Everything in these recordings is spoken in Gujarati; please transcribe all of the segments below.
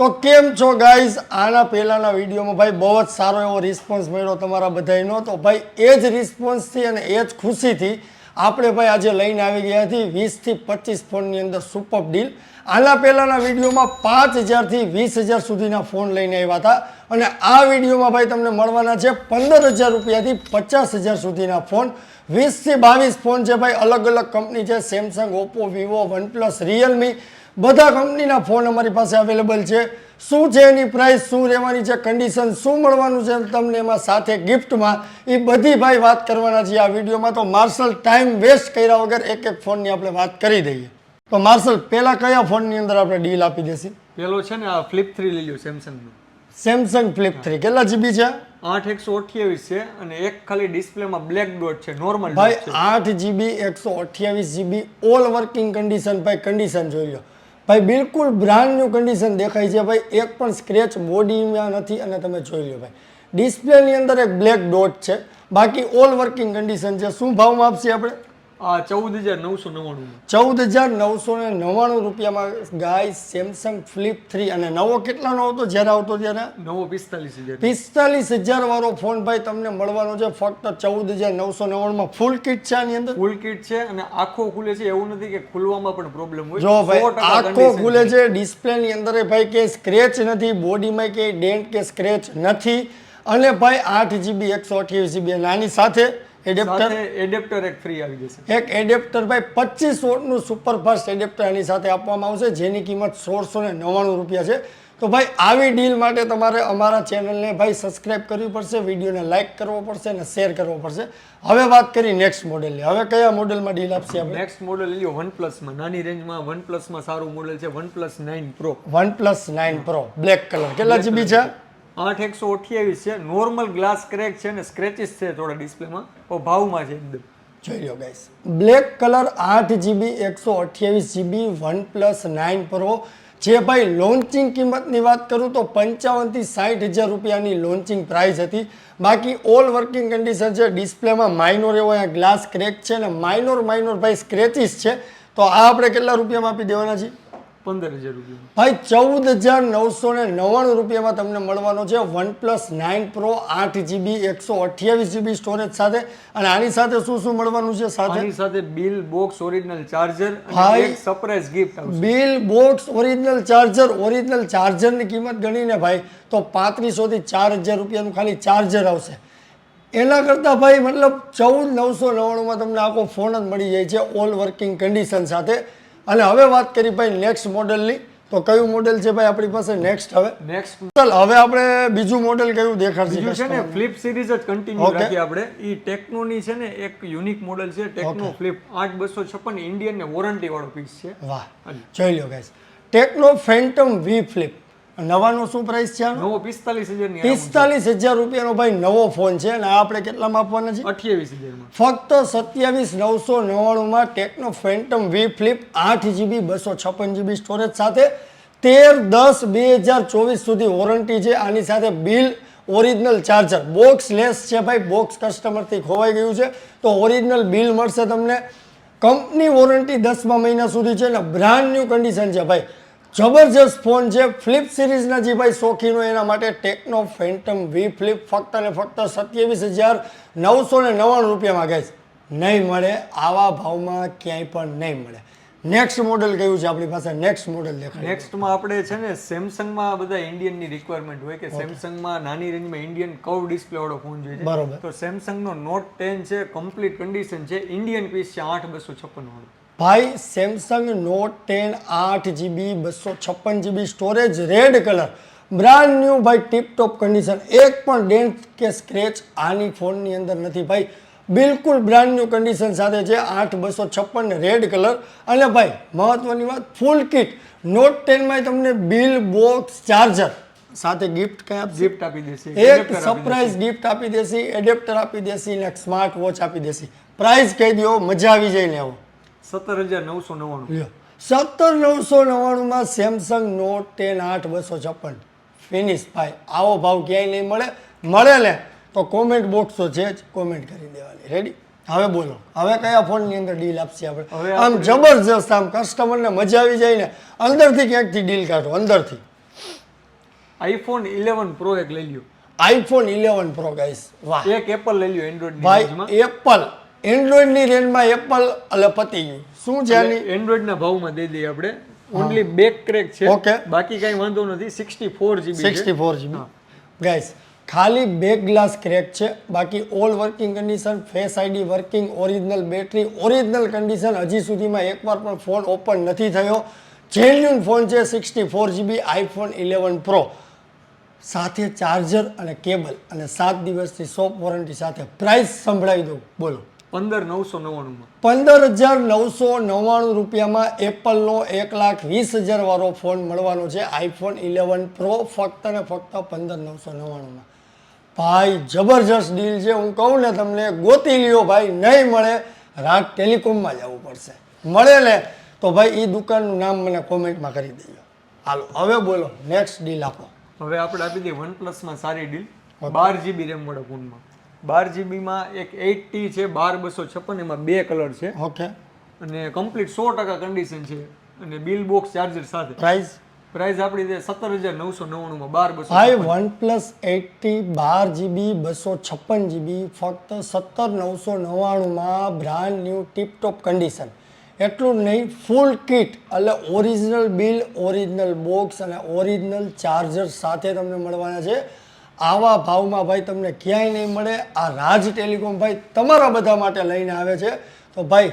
તો કેમ છો ગાઈઝ? આના પહેલાંના વિડીયોમાં ભાઈ બહુ જ સારો એવો રિસ્પોન્સ મળ્યો તમારા બધાનો. તો ભાઈ એ જ રિસ્પોન્સથી અને એ જ ખુશીથી આપણે ભાઈ આજે લઈને આવી ગયા હતી 20 થી 25 ફોનની અંદર સુપર ડીલ. આના પહેલાંના વિડીયોમાં 5000 થી 20000 સુધીના ફોન લઈને આવ્યા હતા અને આ વિડીયોમાં ભાઈ તમને મળવાના છે 15000 રૂપિયાથી 50000 સુધીના ફોન. 20 થી 22 ફોન છે ભાઈ, અલગ અલગ કંપની છે, Samsung, Oppo, Vivo, OnePlus, Realme, બધા કંપનીના ફોન અમારી પાસે અવેલેબલ છે. શું છે એની પ્રાઇસ, શું રહેવાની છે કન્ડિશન, શું મળવાનું છે તમને એમાં સાથે ગિફ્ટમાં, એ બધી ભાઈ વાત કરવાના છીએ આ વિડીયોમાં. તો માર્શલ ટાઈમ વેસ્ટ કર્યા વગર એક એક ફોનની આપણે વાત કરી દઈએ. તો માર્શલ પહેલા કયા ફોનની અંદર આપણે ડીલ આપી દેશી? પેલો છે ને આ ફ્લિપ 3 લઈ લ્યો સેમસંગનો. સેમસંગ ફ્લિપ 3 કેટલા જીબી છે? 8/128 છે અને એક ખાલી ડિસ્પ્લેમાં બ્લેક ડોટ છે, નોર્મલ ભાઈ 8 GB 128 GB all working condition. ભાઈ કન્ડિશન જોઈ લો ભાઈ, બિલકુલ બ્રાન્ડ ન્યુ કન્ડિશન દેખાય છે ભાઈ, એક પણ સ્ક્રેચ બોડીમાં નથી. અને તમે જોઈ લો ભાઈ ડિસ્પ્લેની અંદર એક બ્લેક ડોટ છે, બાકી ઓલ વર્કિંગ કન્ડિશન છે. શું ભાવમાં આપશે આપણે? 14,999. 14,999 રૂપિયામાં ગાય સેમસંગ ફ્લિપ 3. અને નવો કેટલાનો આવતો જ્યારે આવતો ત્યારે? નવો 45,000. 45,000 વાળો ફોન ભાઈ તમને મળવાનો છે ફક્ત 14,999 માં. ફૂલ કિટ છે આની અંદર, ફૂલ કિટ છે અને આખો ખુલે છે, એવું નથી કે ખુલવામાં પણ પ્રોબ્લેમ હોય. જો ભાઈ 100% આખો condition ખુલે છે, ડિસ્પ્લેની અંદર ભાઈ કે સ્ક્રેચ નથી, બોડીમાં કે ડેન્ટ કે સ્ક્રેચ નથી. અને ભાઈ 8 GB 128 GB અને આની સાથે એડેપ્ટર એક ફ્રી આવી જશે. એક એડેપ્ટર ભાઈ 25 વોટનું સુપરફાસ્ટ એડેપ્ટર આની સાથે આપવામાં આવશે, જેની કિંમત 1699 રૂપિયા છે. તો ભાઈ આવી ડીલ માટે તમારે અમારા ચેનલને ભાઈ સબસ્ક્રાઇબ કરવી પડશે, વિડીયોને લાઇક કરવો પડશે અને શેર કરવો પડશે. હવે વાત કરી નેક્સ્ટ મોડેલની. હવે કયા મોડેલમાં ડીલ આપશે આપણે? નેક્સ્ટ મોડેલ લ્યો વનપ્લસમાં. નાની રેન્જમાં વનપ્લસમાં સારું મોડેલ છે OnePlus 9 Pro. OnePlus 9 Pro black colour. કેટલા જીબી છે? 8/128 છે, નોર્મલ ગ્લાસ ક્રેક છે અને સ્ક્રેચીસ છે થોડા ડિસ્પ્લેમાં, તો ભાવમાં છે એકદમ. જોઈ લો guys, black colour 8 GB 128 GB OnePlus 9 Pro. જે ભાઈ લોન્ચિંગ કિંમતની વાત કરું તો 55,000 થી 60,000 રૂપિયાની લોન્ચિંગ પ્રાઇસ હતી. બાકી ઓલ વર્કિંગ કન્ડિશન છે, ડિસ્પ્લેમાં માઇનોર એવો અહીંયા ગ્લાસ ક્રેક છે અને માઇનોર ભાઈ સ્ક્રેચીસ છે. તો આ આપણે કેટલા રૂપિયામાં આપી દેવાના છે? 15,000 રૂપિયા. ભાઈ 14,999 રૂપિયામાં તમને મળવાનો છે OnePlus 9 Pro 8 GB 128 GB storage સાથે. અને આની સાથે શું મળવાનું છે? આની સાથે બિલ બોક્સ, ઓરિજિનલ ચાર્જર અને ભાઈ, એક સરપ્રાઈઝ ગિફ્ટ આવશે. બિલ બોક્સ, ઓરિજિનલ ચાર્જરની કિંમત ગણીને ભાઈ તો 3500 થી 4,000 રૂપિયાનું ખાલી ચાર્જર આવશે. એના કરતાં ભાઈ મતલબ 14,999માં તમને આખો ફોન જ મળી જાય છે ઓલ વર્કિંગ કન્ડિશન સાથે. અને હવે વાત કરી ભાઈ નેક્સ્ટ મોડેલની. તો કયું મોડેલ છે ભાઈ આપણી પાસે નેક્સ્ટ? ચાલ હવે આપણે બીજું મોડેલ કયું દેખાડશે? બીજું છે ને ફ્લિપ સિરીઝ જ કન્ટિન્યુ રાખી આપણે. ઈ ટેકનોની છે ને એક યુનિક મોડેલ છે, ટેકનો ફ્લિપ 8256 ઇન્ડિયન ને વોરંટી વાળો પીસ છે. વાહ, જોઈ લો guys, Tecno Phantom V flip. નવાનો શું પ્રાઇસ છે? નવો 45,000 ની 45,000 રૂપિયાનો ભાઈ નવો ફોન છે. અને આપણે કેટલામાં આપવાના છે? 28,000 માં. ફક્ત 27,999 માં Tecno Phantom V flip 8 GB 256 GB storage સાથે 13/10/2024 સુધી વોરંટી છે. આની સાથે bill, original charger, box less છે ભાઈ, બોક્સ કસ્ટમરથી ખોવાઈ ગયું છે તો ઓરિજિનલ બિલ મળશે તમને. કંપની વોરંટી 10મા મહિના સુધી છે અને બ્રાન્ડ ન્યુ કન્ડિશન છે ભાઈ. જબરજસ્ત ફોન છે. ફ્લિપ સિરીઝના જે ભાઈ શોખીનો એના માટે ટેકનો ફેન્ટમ V ફ્લિપ ફક્ત અને ફક્ત 27,999 રૂપિયામાં ગાઈસ નહીં મળે. આવા ભાવમાં ક્યાંય પણ નહીં મળે. નેક્સ્ટ મોડેલ કયું છે આપણી પાસે? નેક્સ્ટ મોડેલ દેખાય. નેક્સ્ટમાં આપણે છે ને સેમસંગમાં બધા ઇન્ડિયનની રિક્વાયરમેન્ટ હોય કે સેમસંગમાં નાની રેન્જમાં ઇન્ડિયન કર્વ ડિસ્પ્લે વાળો ફોન જોઈએ છે. બરોબર. તો સેમસંગનો નોટ 10 છે, કમ્પ્લીટ કન્ડિશન છે, ઇન્ડિયન પીસ છે, 8/256 વાળો. ભાઈ Samsung note 10 8 GB 256 GB storage, red colour, brand new ભાઈ, ટીપ ટોપ કન્ડિશન, એક પણ ડેન્ટ કે સ્ક્રેચ આની ફોનની અંદર નથી ભાઈ. બિલકુલ બ્રાન્ડ ન્યુ કન્ડિશન સાથે છે, 8/256 રેડ કલર. અને ભાઈ મહત્વની વાત, ફૂલ કિટ. નોટ 10 માં તમને બિલ, બોક્સ, ચાર્જર સાથે ગિફ્ટ કઈ આપશે? ગિફ્ટ આપી દેશે, એક સરપ્રાઈઝ ગિફ્ટ આપી દેશે, એડેપ્ટર આપી દેશે અને એક સ્માર્ટ વોચ આપી દેશે. પ્રાઇસ કહી દો, મજા આવી જાય લેવો. 17,999. 17,999 માં સેમસંગ નોટ 10 8/256 ફિનિશ ભાઈ. આવો ભાવ ક્યાંય નહીં મળે ને તો કોમેન્ટ બોક્સ તો છે જ, કોમેન્ટ કરી દેવાની. રેડી? હવે બોલો, હવે કયા ફોનની અંદર ડીલ આપશે આપણે? આમ જબરજસ્ત, આમ કસ્ટમરને મજા આવી જાય ને અંદરથી ક્યાંકથી ડીલ કાઢો, અંદરથી. આઈફોન 11 પ્રો એક લઈ લ્યો, આઈફોન 11 પ્રો ગાઈસ, વાહ. એક એપલ લઈ લ્યો એન્ડ્રોઈડ ભાઈ એપલ, એન્ડ્રોઈડ ની રેન્જમાં એપલ એટલે પતી ગયું. શું છે આની? એન્ડ્રોઈડ ના ભાવમાં દઈ દઈએ આપણે. ઓનલી બેક ક્રેક છે, Okay. બાકી કઈ વાંધો નથી. 64 GB 64 GB ગાઈસ, ખાલી બેક ગ્લાસ ક્રેક છે, બાકી all working condition, face ID working, original battery, original condition. હજી સુધીમાં એકવાર પણ ફોન ઓપન નથી થયો. જેન્યુન ફોન છે. 64 GB આઈફોન 11 પ્રો સાથે ચાર્જર અને કેબલ અને 7 દિવસની શોપ વોરંટી સાથે. પ્રાઇસ સંભળાવી દઉં, બોલો. 15,999 માં 15,999 રૂપિયામાં એપલનો 1,20,000 વાળો ફોન મળવાનો છે. આઈફોન 11 પ્રો ફક્ત ને ફક્ત 15,999 ભાઈ જબરજસ્ત ડીલ છે. હું કહું ને તમને, ગોતી લ્યો ભાઈ. નહીં મળે રાગ ટેલિકોમમાં જવું પડશે. મળે ને તો ભાઈ એ દુકાનનું નામ મને કોમેન્ટમાં કરી દેજો. હાલો હવે બોલો, નેક્સ્ટ ડીલ આપો. હવે આપણે આપી દઈએ OnePlus માં સારી ડીલ. 12 GB રેમ વાળા ફોનમાં 12 GB માં એક 8T છે, 12256, એમાં 2 કલર છે. ઓકે. અને કમ્પ્લીટ 100% કન્ડિશન છે અને બિલ બોક્સ ચાર્જર સાથે. પ્રાઇસ પ્રાઇસ આપણી દે 17,999 માં 12,256. ભાઈ OnePlus 8T 12 GB 256 GB ફક્ત 17,999 બ્રાન્ડ ન્યૂ ટીપટોપ કન્ડિશન. એટલું જ નહીં, ફૂલ કિટ એટલે ઓરિજિનલ બિલ, ઓરિજિનલ બોક્સ અને ઓરિજિનલ ચાર્જર સાથે તમને મળવાના છે. આવા ભાવમાં ભાઈ તમને ક્યાંય નહીં મળે. આ રાજ ટેલિકોમ ભાઈ તમારા બધા માટે લઈને આવે છે. તો ભાઈ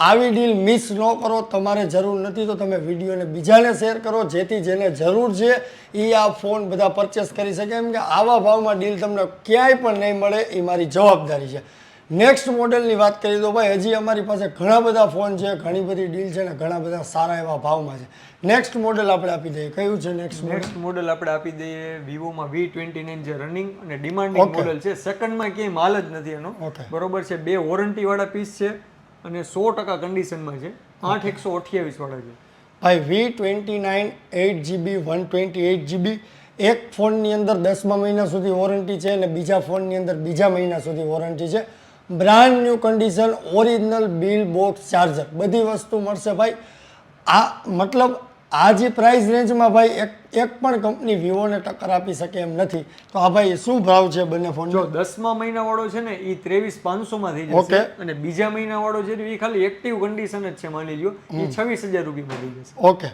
આવી ડીલ મિસ ન કરો. તમારે જરૂર નથી તો તમે વિડીયોને બીજાને શેર કરો, જેથી જેને જરૂર છે એ આ ફોન બધા પરચેસ કરી શકે. એમ કે આવા ભાવમાં ડીલ તમને ક્યાંય પણ નહીં મળે, એ મારી જવાબદારી છે. નેક્સ્ટ મોડેલની વાત કરીએ તો ભાઈ હજી અમારી પાસે ઘણા બધા ફોન છે, ઘણી બધી ડીલ છે ને ઘણા બધા સારા એવા ભાવમાં છે. નેક્સ્ટ મોડેલ આપણે આપી દઈએ. કયું છે નેક્સ્ટ મોડેલ આપણે આપી દઈએ વિવોમાં V29 જે રનિંગ અને ડિમાન્ડિંગ મોડેલ છે. સેકન્ડમાં ક્યાંય માલ જ નથી એનો, બરોબર છે. 2 વોરંટી વાળા પીસ છે અને 100% કન્ડિશનમાં છે. 8/128 વાળા છે ભાઈ. V29 8GB 128 GB. એક ફોનની અંદર 10મા મહિના સુધી વોરંટી છે અને બીજા ફોનની અંદર બીજા મહિના સુધી વોરંટી છે. Brand new condition, original bill, box, charger, બધી વસ્તુ મળશે ભાઈ. આ મતલબ આ જે પ્રાઇસ રેન્જમાં ભાઈ એક પણ કંપની વિવોને ટક્કર આપી શકે એમ નથી. તો આ ભાઈ શું ભાવ છે બંને ફોન? જો 10મા મહિના વાળો છે ને એ 23,500 માં થઈ જશે અને બીજા મહિના વાળો છે એ ખાલી એક્ટિવ કન્ડિશન જ છે, માની લ્યો, એ 26,000 રૂપિયામાં થઈ જશે. ઓકે.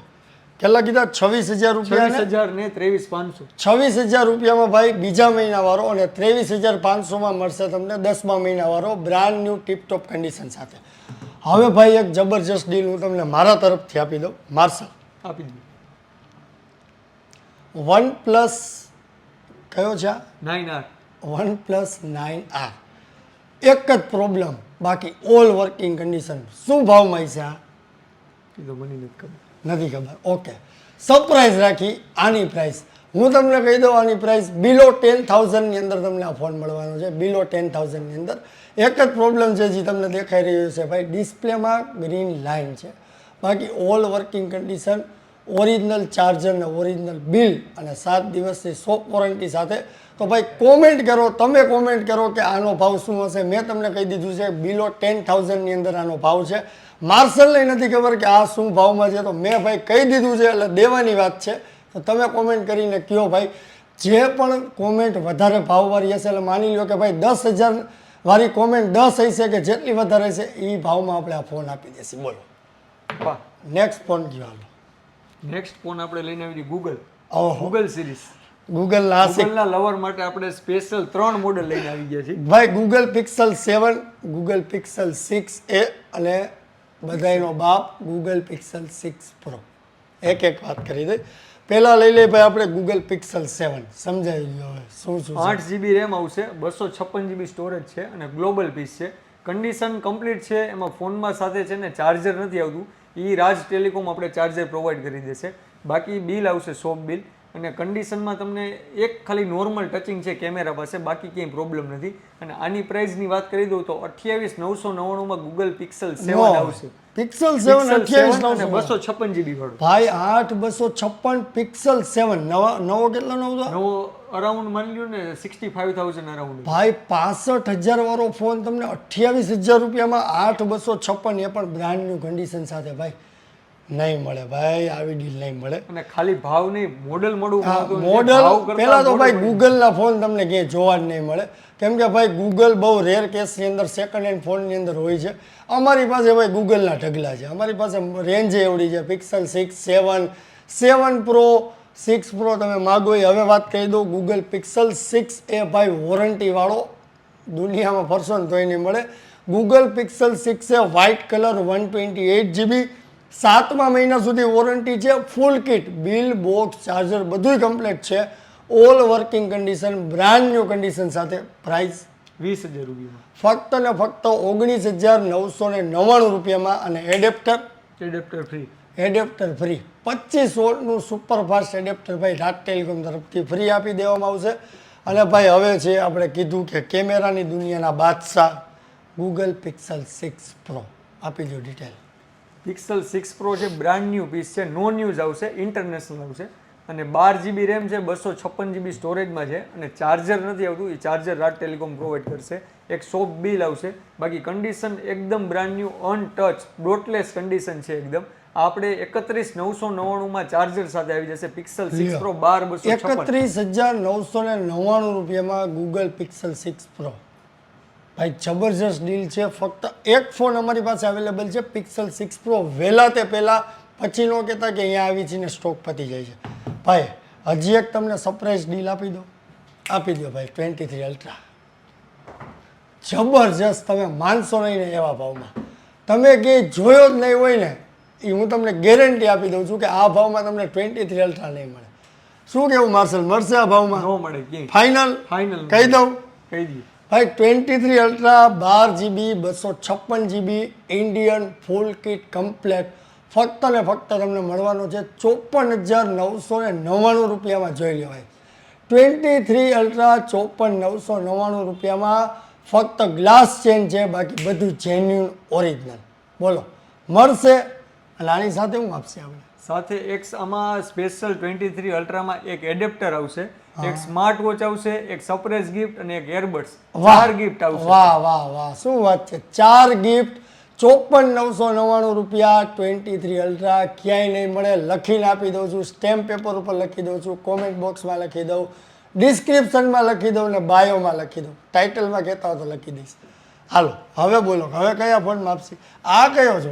કેટલા કીધા? 26,000 રૂપિયા. 26,000 ને 23,500. 26,000 રૂપિયામાં ભાઈ બીજા મહિના વાળો અને 23,500 માં મળશે તમને 10મા મહિના વાળો બ્રાન્ડ ન્યૂ ટીપટોપ કન્ડિશન સાથે. હવે ભાઈ એક જબરજસ્ત ડીલ હું તમને મારા તરફથી આપી દઉં. માર્શલ આપી દો. OnePlus કયો છે? 9R. OnePlus 9R. એક જ પ્રોબ્લેમ, બાકી ઓલ વર્કિંગ કન્ડિશન. શું ભાવમાં છે આ? એ તો મને નથી ખબર. નથી ખબર. ઓકે. સરપ્રાઈઝ રાખી આની પ્રાઇસ. હું તમને કહી દઉં, આની પ્રાઇસ બિલો 10,000 ની અંદર તમને આ ફોન મળવાનો છે. બિલો 10,000 ની અંદર. એક જ પ્રોબ્લેમ છે જે તમને દેખાઈ રહ્યો છે ભાઈ, ડિસ્પ્લેમાં ગ્રીન લાઇન છે. બાકી all working condition, original charger ને ઓરિજિનલ બિલ અને 7 દિવસની શોપ વોરંટી સાથે. તો ભાઈ કોમેન્ટ કરો, તમે કોમેન્ટ કરો કે આનો ભાવ શું હશે. મેં તમને કહી દીધું છે બિલો 10,000 ની અંદર આનો ભાવ છે. માર્શલને નથી ખબર કે આ શું ભાવમાં છે, તો મેં ભાઈ કહી દીધું છે એટલે દેવાની વાત છે. તો તમે કોમેન્ટ કરીને કહો ભાઈ. જે પણ કોમેન્ટ વધારે ભાવવાળી હશે એટલે માની લો કે ભાઈ 10,000 વાળી કોમેન્ટ 10 હશે કે જેટલી વધારે હશે એ ભાવમાં આપણે આ ફોન આપી દેશે. બોલો. વાહ. નેક્સ્ટ ફોન કયો? હાલો નેક્સ્ટ ફોન આપણે લઈને આવી ગૂગલ. ઓહો. Google series. ગૂગલના લવર માટે આપણે સ્પેશિયલ 3 મોડેલ લઈને આવી ગયા છીએ ભાઈ. Google pixel 7, Google pixel 6a અને બધાયનો બાપ ગૂગલ પિક્સલ 6 પ્રો. એક એક વાત કરી દે. પહેલા લઈ લે ભાઈ આપણે ગૂગલ પિક્સલ 7. સમજાવી લો હવે શું શું. 8 GB રેમ આવશે, 256 GB સ્ટોરેજ છે અને ગ્લોબલ પીસ છે. કન્ડિશન કમ્પ્લીટ છે. એમાં ફોનમાં સાથે છે ને ચાર્જર નથી આવતું, એ રાજ ટેલિકોમ આપણે ચાર્જર પ્રોવાઈડ કરી દેશે. બાકી બિલ આવશે શોપ બિલ અને કન્ડિશનમાં તમને એક ખાલી નોર્મલ ટચિંગ છે કેમેરા પાસે, બાકી ક્યાંય પ્રોબ્લેમ નથી. અને આની પ્રાઇસની વાત કરી દઉં તો 28,999 માં ગૂગલ પિક્સલ 7 આવશે. પિક્સલ 7 28,999 256 GB વાળો ભાઈ. 8,256 પિક્સલ 7 નવો કેટલાનો આવતો? નવો અરાઉન્ડ માની લ્યો ને 65,000 અરાઉન્ડ. ભાઈ 65,000 વાળો ફોન તમને 28,000 રૂપિયામાં 8,256, એ પણ બ્રાન્ડ ન્યુ કન્ડિશન સાથે. ભાઈ નહીં મળે ભાઈ, આવી ડીલ નહીં મળે. અને ખાલી ભાવ નહીં, મોડલ મળવું મળતું નથી. મોડલ ભાવ કરતાં પહેલા તો model ભાઈ મળી. ગૂગલના ફોન તમને ક્યાંય જોવા જ નહીં મળે, કેમ કે ભાઈ ગૂગલ બહુ રેર કેસની અંદર સેકન્ડ હેન્ડ ફોનની અંદર હોય છે. અમારી પાસે ભાઈ ગૂગલના ઢગલા છે, અમારી પાસે રેન્જ એવડી છે. પિક્સલ 6, 7 પ્રો, 6 પ્રો તમે માગો એ. હવે વાત કહી દઉં, ગૂગલ પિક્સલ 6 એ ભાઈ વોરંટીવાળો દુનિયામાં ફરશો ને તોય નહીં મળે. Google Pixel 6 a white colour 128GB, 7મા મહિના સુધી વોરંટી છે. Full kit, bill, box, charger બધુંય કમ્પ્લીટ છે. All working condition, brand new condition સાથે. પ્રાઇસ 20,000 રૂપિયામાં. ફક્ત ને ફક્ત 19,999 રૂપિયામાં. અને એડેપ્ટર ફ્રી. એડેપ્ટર ફ્રી, 25 વોટનું સુપરફાસ્ટ એડેપ્ટર ભાઈ રાજ ટેલિકોમ તરફથી ફ્રી આપી દેવામાં આવશે. અને ભાઈ હવે છે આપણે કીધું કે કેમેરાની દુનિયાના બાદશાહ ગૂગલ પિક્સલ 6 પ્રો. આપી દો ડિટેલ. પિક્સલ 6 પ્રો છે, બ્રાન્ડ ન્યૂ પીસ છે, નો ન્યૂઝ આવશે, ઇન્ટરનેશનલ આવશે. અને 12GB રેમ છે, 256GB સ્ટોરેજમાં છે. અને ચાર્જર નથી આવતું, એ ચાર્જર રાજ ટેલિકોમ પ્રોવાઈડ કરશે. એક સોફ્ટ બિલ આવશે. બાકી કન્ડિશન એકદમ બ્રાન્ડ ન્યૂ, અનટચ, ડોટલેસ કન્ડિશન છે એકદમ. આપણે 31,999માં ચાર્જર સાથે આવી જશે પિક્સલ 6 પ્રો 12,256. 31,999 રૂપિયામાં ગૂગલ પિક્સલ 6 પ્રો. ભાઈ જબરજસ્ત ડીલ છે. ફક્ત એક ફોન અમારી પાસે અવેલેબલ છે, પિક્સલ 6 પ્રો. વહેલા તે પહેલાં, પછી ન કહેતા કે અહીંયા આવી છે ને સ્ટોક પતી જાય છે. ભાઈ હજી એક તમને સરપ્રાઈઝ ડીલ આપી દો ભાઈ. 23 અલ્ટ્રા જબરજસ્ત, તમે માનશો નહીં ને એવા ભાવમાં. તમે ક્યાંય જોયો જ નહીં હોય ને, એ હું તમને ગેરંટી આપી દઉં છું કે આ ભાવમાં તમને 23 અલ્ટ્રા નહીં મળે. શું કેવું માર્શલ, મળશે આ ભાવમાં? નો મળે ક્યાંય. ફાઇનલ કહી દઉં કહી દઈએ. ભાઈ 23 અલ્ટ્રા 12GB 256GB ઇન્ડિયન ફૂલ કિટ કમ્પ્લેટ ફક્ત ને ફક્ત તમને મળવાનો છે 54,999 રૂપિયામાં. જોઈ લો ભાઈ, 23 અલ્ટ્રા 54,999 રૂપિયામાં. ફક્ત ગ્લાસ ચેન છે, બાકી બધું જેન્યુન ઓરિજિનલ. બોલો મળશે. અને આની સાથે હું આપશે આપણે સાથે એક આમાં સ્પેશિયલ 23 અલ્ટ્રામાં એક એડેપ્ટર આવશે, એક સ્માર્ટ વોચ આવશે, એક સરપ્રાઈઝ ગિફ્ટ અને એક એરબડ્સ. 4 ગિફ્ટ આવશે. વાહ શું વાત છે. 4 ગિફ્ટ 54,999 રૂપિયા. 23 અલ્ટ્રા ક્યાંય નહીં મળે. લખીને આપી દઉં છું, સ્ટેમ્પ પેપર ઉપર લખી દઉં છું, કોમેન્ટ બોક્સમાં લખી દઉં, ડિસ્ક્રિપ્શનમાં લખી દઉં ને બાયોમાં લખી દઉં. ટાઇટલમાં કહેતા હો તો લખી દઈશ. હાલો હવે બોલો, હવે કયા ફોનમાં આપશે? આ કયો છો?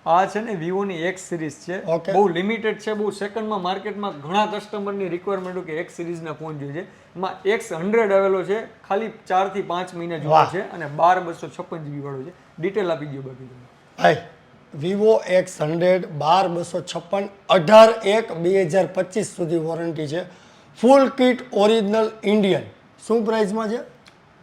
આ છે ને વિવોની એક્સ સિરીઝ છે. Okay. બહુ લિમિટેડ છે, બહુ સેકન્ડમાં માર્કેટમાં ઘણા કસ્ટમરની રિક્વાયરમેન્ટ કે એક્સ સિરીઝના ફોન જોઈએ છે. એમાં X100 આવેલો છે, ખાલી 4 થી 5 મહિના જૂનો છે અને 12,256GB વાળો છે. ડિટેલ આપી દો બાકી તમે. ભાઈ વિવો X100 12,256 18/1/2025 સુધી વોરંટી છે. Full kit original Indian. શું પ્રાઇસમાં છે?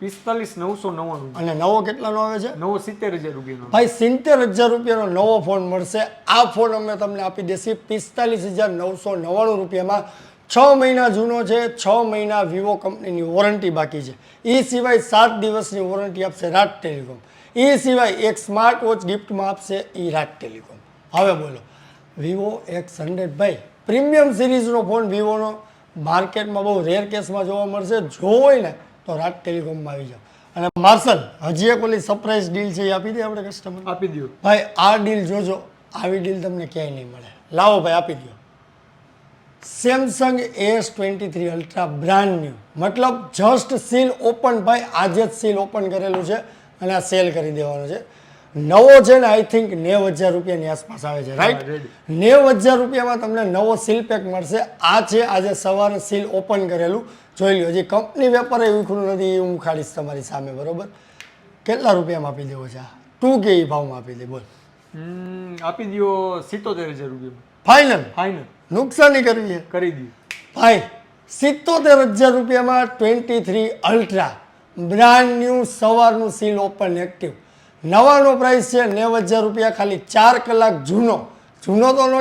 45,999. અને નવો કેટલાનો આવે છે? નવો 70,000 રૂપિયાનો. ભાઈ 70,000 રૂપિયાનો નવો ફોન મળશે. આ ફોન અમે તમને આપી દેશી 45,999 રૂપિયામાં. 6 મહિના જૂનો છે, 6 મહિના વિવો કંપનીની વોરંટી બાકી છે. એ સિવાય 7 દિવસની વોરંટી આપશે રાજ ટેલિકોમ. એ સિવાય એક સ્માર્ટ વોચ ગિફ્ટમાં આપશે એ રાજ ટેલિકોમ. હવે બોલો, વિવો X100 ભાઈ પ્રીમિયમ સિરીઝનો ફોન વિવોનો માર્કેટમાં બહુ રેર કેસમાં જોવા મળશે. જો હોય ને તો રાજ ટેલિકોમમાં આવી જાઓ. અને માર્શલ હજી એક ઓલી સરપ્રાઈઝ ડીલ છે એ આપી દે આપણે કસ્ટમર. આપી દો ભાઈ આ ડીલ જોજો, આવી ડીલ તમને ક્યાંય નહીં મળે. લાવો ભાઈ આપી દો. Samsung S23 ultra brand new, મતલબ જસ્ટ સીલ ઓપન. ભાઈ આજે જ સીલ ઓપન કરેલું છે અને આ સેલ કરી દેવાનો છે. નવો છે ને આઈ થિંક 90,000 રૂપિયાની આસપાસ આવે છે, રાઈટ? 90,000 રૂપિયામાં તમને નવો સીલ પેક મળશે. આ છે આજે સવારે સીલ ઓપન કરેલું. જોઈ લો, હજી કંપની વેપારે વિખરું નથી, એ હું ખાડીશ તમારી સામે, બરોબર? કેટલા રૂપિયામાં આપી દેવો છે? તું કે એ ભાવમાં આપી દે, બોલ. આપી દો 77,000 રૂપિયામાં. ફાઇનલ નુકસાની કરવી છે? કરી દો ભાઈ 77,000 રૂપિયામાં 23 અલ્ટ્રા બ્રાન્ડ ન્યૂ સવારનું સીલ ઓપન એક્ટિવ. નવાનો પ્રાઇસ છે 90,000 રૂપિયા. ખાલી 4 કલાક જૂનો તો ન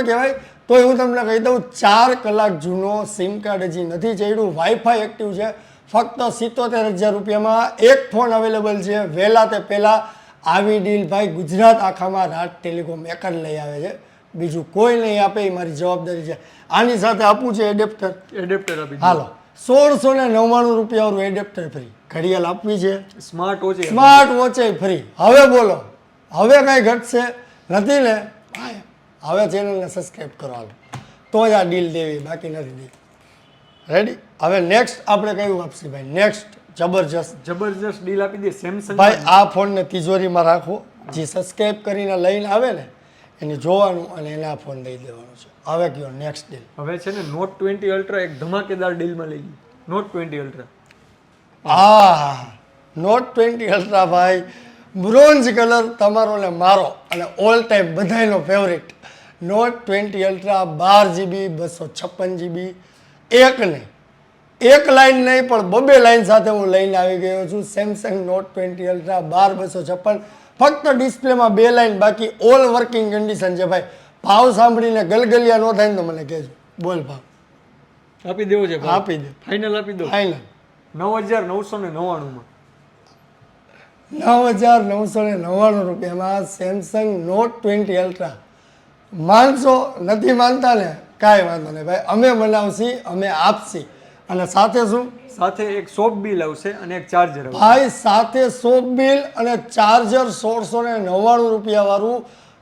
કહેવાય, તોય હું તમને કહી દઉં 4 કલાક જૂનો. સિમ કાર્ડ હજી નથી ચડ્યું, વાઈફાઈ એક્ટિવ છે. ફક્ત 77,000 રૂપિયામાં એક ફોન અવેલેબલ છે. વહેલા તે પહેલાં આવી ડીલ ભાઈ ગુજરાત આખામાં રાજ ટેલિકોમ એક જ લઈ આવે છે, બીજું કોઈ નહીં આપે. એ મારી જવાબદારી છે. આની સાથે આપવું છે એડેપ્ટર. આપી દો. હાલો 1,699 રૂપિયાનું એડેપ્ટર ફ્રી. ઘડિયાળ આપવી છે, smart watch smart watch free. હવે બોલો, હવે કાંઈ ઘટશે નથી ને? હવે ચેનલને સબસ્ક્રાઈબ કરો હાલો, તો જ આ ડીલ દેવી, બાકી નથી દેવી. રેડી? હવે નેક્સ્ટ આપણે કયું આપશે ભાઈ? નેક્સ્ટ જબરજસ્ત ડીલ આપી દે સેમસંગ. ભાઈ આ ફોનને તિજોરીમાં રાખો, જે સબસ્ક્રાઈબ કરીને લઈને આવે ને એને જોવાનું અને એને આ ફોન દઈ દેવાનો છે. હવે કયો નેક્સ્ટ ડીલ? હવે છે ને નોટ 20 અલ્ટ્રા એક ધમાકેદાર ડીલમાં લઈ ગઈ. નોટ 20 અલ્ટ્રા નોટ 20 અલ્ટ્રા ભાઈ, બ્રોન્ઝ કલર તમારો ને મારો અને ઓલ ટાઈમ બધાયનો favourite. Note 20 ultra 12 GB 256 GB, એક નહીં, એક લાઈન નહીં પણ બબે લાઈન સાથે હું લઈને આવી ગયો છું. સેમસંગ નોટ 20 અલ્ટ્રા 12 256, ફક્ત ડિસ્પ્લેમાં 2 લાઈન બાકી, ઓલ વર્કિંગ કન્ડિશન છે ભાઈ. ભાવ સાંભળીને ગલગલિયા ન થાય ને તો મને કહેજો. બોલ ભાવ આપી દેવો છે. આપી દે, ફાઇનલ આપી દો. ફાઇનલ 9,999 માં. 9,999 રૂપિયામાં સેમસંગ નોટ 20 અલ્ટ્રા. માનશો નથી માનતા ને કાંઈ વાંધો નહીં ભાઈ, અમે બનાવશી, અમે આપશી. અને સાથે શું? સાથે એક શોપ બિલ આવશે અને એક ચાર્જર આવશે. ભાઈ સાથે શોપ બિલ અને ચાર્જર 1,699 રૂપિયા વાળું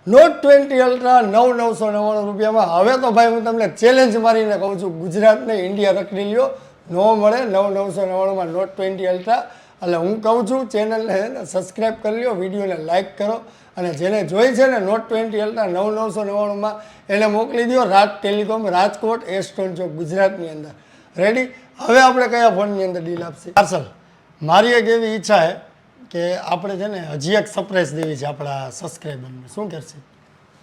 નોટ 20 અલ્ટ્રા 9,999 રૂપિયામાં. હવે તો ભાઈ હું તમને ચેલેન્જ મારીને કહું છું, ગુજરાતને ઇન્ડિયા રખડી લ્યો, ન મળે 9,999માં નોટ 20 અલ્ટ્રા. એટલે હું કહું છું ચેનલને સબસ્ક્રાઈબ કરી લ્યો, વિડીયોને લાઇક કરો અને જેને જોઈ છે ને નોટ 20 અલ્ટ્રા 9,999માં એને મોકલી દો રાજ ટેલિકોમ, રાજકોટ, એસ્ટોન ચોક, ગુજરાતની અંદર. રેડી? હવે આપણે કયા ફોનની અંદર ડીલ આપશે? પાર્સલ. મારી એક એવી ઈચ્છા છે કે આપણે છે ને હજી એક સરપ્રાઈઝ દેવી છે આપણા સબસ્ક્રાઈબરને. શું કરશે?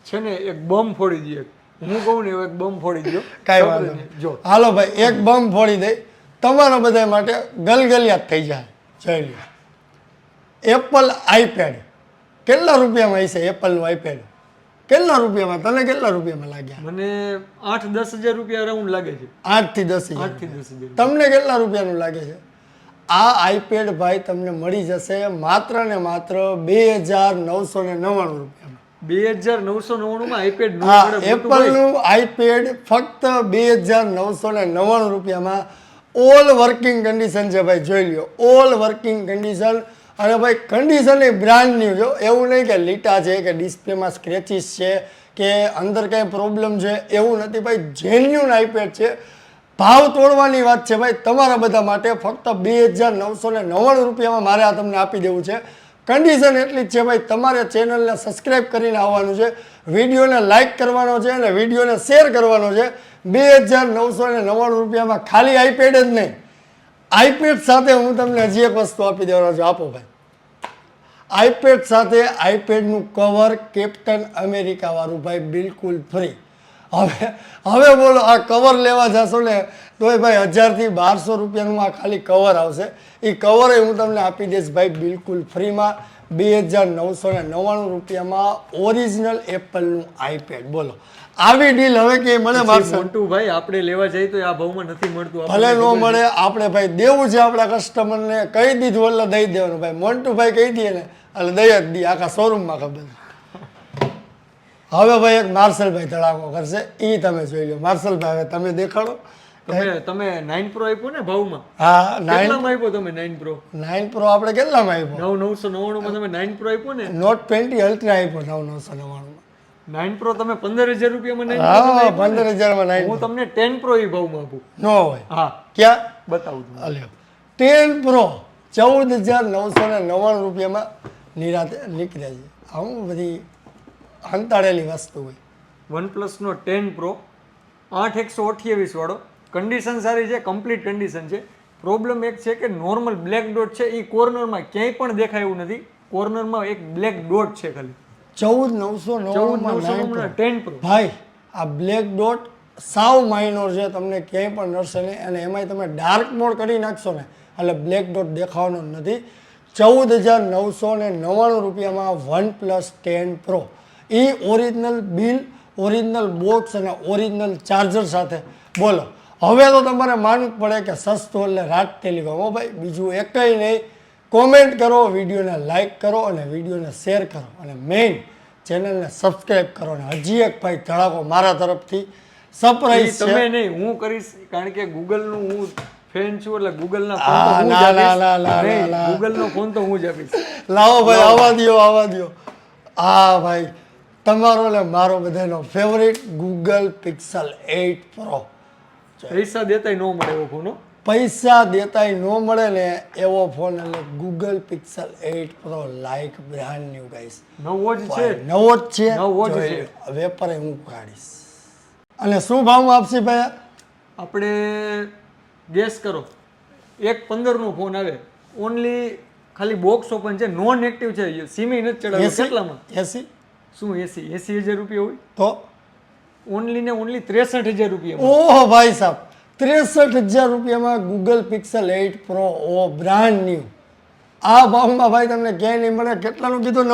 છે ને એક બમ ફોડી દઈએ. હું કહું ને એક બમ ફોડી દો. કાંઈ વાંધો નહીં. જો હાલો ભાઈ એક બમ ફોડી દઈ, તમારા બધા માટે ગલગલિયાત થઈ જાય. જોઈ લો એપલ આઈપેડ. કેટલા રૂપિયામાં હશે એપલનું આઈપેડ? કેટલા રૂપિયામાં? તને કેટલા રૂપિયામાં લાગ્યા? મને 8-10 હજાર રૂપિયા રાઉન્ડ લાગે છે. 8 થી 10 હજાર. 8 થી 10 હજાર. તમને કેટલા રૂપિયાનું લાગે છે? આ આઈપેડ ભાઈ તમને મળી જશે માત્ર ને માત્ર 2,999 રૂપિયામાં. 2,999 માં આઈપેડ હા, એપલનું આઈપેડ ફક્ત 2,999 રૂપિયામાં. ઓલ વર્કિંગ કન્ડિશન છે ભાઈ, જોઈ લ્યો, ઓલ વર્કિંગ કન્ડિશન. અને ભાઈ કન્ડિશન એ બ્રાન્ડ ન્યુ જો, એવું નહીં કે લીટા છે કે ડિસ્પ્લેમાં સ્ક્રેચીસ છે કે અંદર કંઈ પ્રોબ્લેમ છે, એવું નથી ભાઈ. જેન્યુન આઈપેડ છે. ભાવ તોડવાની વાત છે ભાઈ તમારા બધા માટે. ફક્ત 2,999 રૂપિયામાં મારે આ તમને આપી દેવું છે. કન્ડિશન એટલી જ છે ભાઈ, તમારે ચેનલને સબસ્ક્રાઈબ કરીને આવવાનું છે, વિડીયોને લાઇક કરવાનો છે અને વિડીયોને શેર કરવાનો છે. 2,999 રૂપિયામાં ખાલી આઈપેડ જ નહીં, આઈપેડ સાથે હું તમને હજી એક વસ્તુ આપી દેવાનો છું. આપો ભાઈ, આઈપેડ સાથે આઈપેડનું કવર કેપ્ટન અમેરિકા વાળું ભાઈ, બિલકુલ ફ્રી. હવે બોલો આ કવર લેવા જશો ને તોય ભાઈ 1,000 થી 1,200 રૂપિયાનું આ ખાલી કવર આવશે. એ કવર હું તમને આપી દઈશ ભાઈ બિલકુલ ફ્રીમાં. 2,999 રૂપિયામાં ઓરિજિનલ એપલનું આઈપેડ. બોલો આવી ડીલ હવે કે મને મારશે? મોન્ટુ ભાઈ આપણે લેવા જઈએ તો આ ભાવમાં નથી મળતું. ભલે ન મળે, આપણે ભાઈ દેવું છે આપણા કસ્ટમરને. કહી દીધું એટલે દઈ દેવાનું ભાઈ. મોન્ટુ ભાઈ કહી દઈએ ને એટલે દઈ જ દઈએ, આખા શોરૂમમાં ખબર. હવે ભાઈ એક માર્શલભાઈ ધડાકો કરશે, એ તમે જોઈ લો. માર્શલભાઈ હવે તમે દેખાડો. તમે 9 Pro આપ્યો ને ભાવમાં? હા, 9 કેટલામાં આપ્યો તમે 9 Pro? 9 Pro આપણે કેટલામાં આપ્યો? 9,999 માં તમે 9 Pro આપ્યો ને? નોટ 20 અલ્ટ્રા આપ્યો 9,999 માં. 9 Pro તમે 15,000 રૂપિયામાં 9 હા, 15,000 માં 9. હું તમને 10 Pro એ ભાવમાં આપું. નો હોય. હા, ક્યાં બતાવું છું. અલ્યો 10 Pro 14,999 રૂપિયામાં નિરાતે નીકળ્યા છે. આવું બધી અંતાડેલી વસ્તુ હોય. OnePlus નો 10 Pro 8/128 વાળો. કન્ડિશન સારી છે, કમ્પ્લીટ કન્ડિશન છે. પ્રોબ્લેમ એક છે કે નોર્મલ બ્લેક ડોટ છે એ કોર્નરમાં ક્યાંય પણ દેખાય એવું નથી. કોર્નરમાં એક બ્લેક ડોટ છે ખાલી. 14,999 માં 10 Pro. ભાઈ આ બ્લેક ડોટ સાવ માઇનોર છે, તમને ક્યાંય પણ નડશે નહીં. અને એમાંય તમે ડાર્ક મોડ કરી નાખશો ને એટલે બ્લેક ડોટ દેખાવાનો નથી. 14,999 રૂપિયામાં OnePlus 10 Pro. એ ઓરિજિનલ બિલ, ઓરિજિનલ બોક્સ અને ઓરિજિનલ ચાર્જર સાથે. બોલો હવે તો તમારે માનવું પડે કે સસ્તું એટલે રાજ ટેલિકોમ. હો ભાઈ, બીજું એકઈ નહીં. કોમેન્ટ કરો, વિડીયોને લાઇક કરો અને વિડીયોને શેર કરો અને મેઇન ચેનલને સબસ્ક્રાઈબ કરો. અને હજી એક ભાઈ ધડાકો મારા તરફથી સરપ્રાઈઝ છે. તમે નહીં, હું કરીશ, કારણ કે ગૂગલનું હું ફેન છું એટલે ગૂગલના ફોન તો હું જ આપીશ. લાવો ભાઈ, આવવા દ્યો. હા ભાઈ, તમારો ને મારો બધાનો ફેવરિટ ગૂગલ પિક્સલ 8 પ્રો. પૈસા દેતાય ન મળે એવો ફોન હો. પૈસા દેતાય ન મળે ને એવો ફોન એટલે Google pixel 8 pro like brand new guys. નવો જ છે. નવો જ છે. નવો જ છે. વેપારે હું કાઢીશ. અને શું ભાવમાં આપશી ભાઈ? આપણે ગેસ કરો, 1.15 નો ફોન આવે, ઓનલી ખાલી બોક્સ ઓપન છે, નોન એક્ટિવ છે, સીમી નથી ચડાવ્યું, કેટલામાં? 80. શું 80,000 રૂપિયા હોય? તો ઓનલી ને ઓનલી 63,000 રૂપિયા. ઓહો ભાઈ સાહેબ, 63,000 રૂપિયામાં ગૂગલ પિક્સલ 8 પ્રો ઓ બ્રાન્ડ ન્યુ. આ ભાવમાં ભાઈ તમને ક્યાંય નહીં મળે. કેટલાનો કીધું?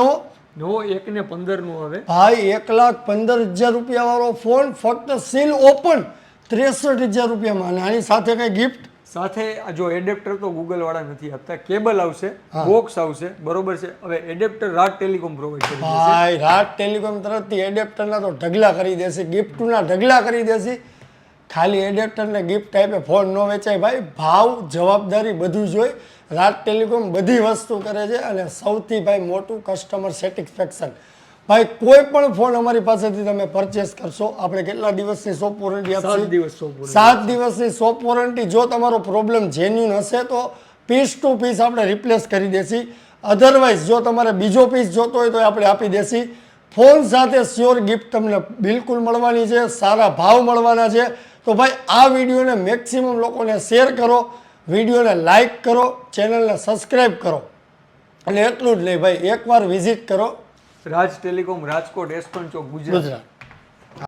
નવો 1.15 નું આવે ભાઈ. 1,15,000 રૂપિયા વાળો ફોન ફક્ત સીલ ઓપન 63,000 રૂપિયામાં. અને આની સાથે કઈ ગિફ્ટ સાથે જો એડેપ્ટર તો ગૂગલ વાળા નથી આપતા, કેબલ આવશે, બોક્સ આવશે, બરોબર છે. હવે એડેપ્ટર રાજ ટેલિકોમ પ્રોવાઈડ કરી દેશે. ભાઈ રાજ ટેલિકોમ તરફથી એડેપ્ટરના તો ઢગલા કરી દેશે, ગિફ્ટના ઢગલા કરી દેશે. ખાલી એડેપ્ટરને ગિફ્ટ આપે ફોન ન વેચાય ભાઈ. ભાવ, જવાબદારી બધું જોઈ રાજ ટેલિકોમ બધી વસ્તુ કરે છે. અને સૌથી ભાઈ મોટું કસ્ટમર સેટિસ્ફેક્શન. ભાઈ કોઈ પણ ફોન અમારી પાસેથી તમે પરચેસ કરશો, આપણે કેટલા દિવસની શોપ વોરંટી આપીએ? 7 દિવસ શોપ. 7 દિવસની શોપ વોરંટી. જો તમારો પ્રોબ્લેમ જેન્યુન હશે તો પીસ ટુ પીસ આપણે રિપ્લેસ કરી દેશી. અધરવાઇઝ જો તમારે બીજો પીસ જોતો હોય તો આપણે આપી દેશી. ફોન સાથે સ્યોર ગિફ્ટ તમને બિલકુલ મળવાની છે, સારા ભાવ મળવાના છે. તો ભાઈ આ વિડીયોને મેક્સિમમ લોકોને શેર કરો, વિડીયોને લાઈક કરો, ચેનલને સબસ્ક્રાઈબ કરો. અને એટલું જ નહીં ભાઈ, એકવાર વિઝિટ કરો રાજ ટેલિકોમ, રાજકોટ, એસ્કોન ચોક, ગુજરાત.